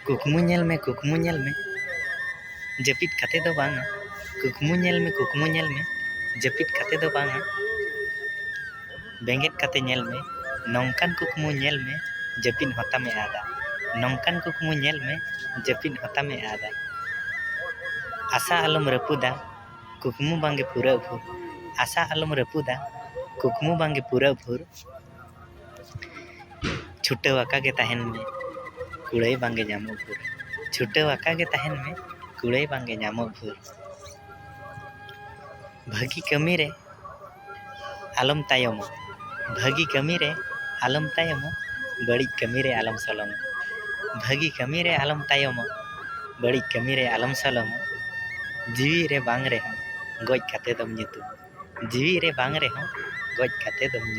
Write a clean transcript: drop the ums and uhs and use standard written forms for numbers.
कुकमु ñel me जपित कते दो बांगा कुकमु ñel me जपित कते दो बांगा बेंगेत कते ñel me नौकान कुकमु ñel me जपित होता में आदा नौकान कुकमु ñel me जपित होता में आदा आशा आलम रपुदा कुकमु बांगे पूरा भूर आशा आलम रपुदा कुकमु बांगे पूरा भूर छुट्टे वाका के तहन में कुड़े बांगे जामो भूर छुट्टे वाका के तहन में कुड़े बांगे जामो भूर भागी कमी रे आलम तायम भागी कमी रे आलम तायम बड़ी कमी रे आलम सलम भागी कमी रे आलम तायम बड़ी कमी रे आलम सलम जीवी रे बांग रे हम गोज कते दम जीवी रे बांग रे हम गोज कते दम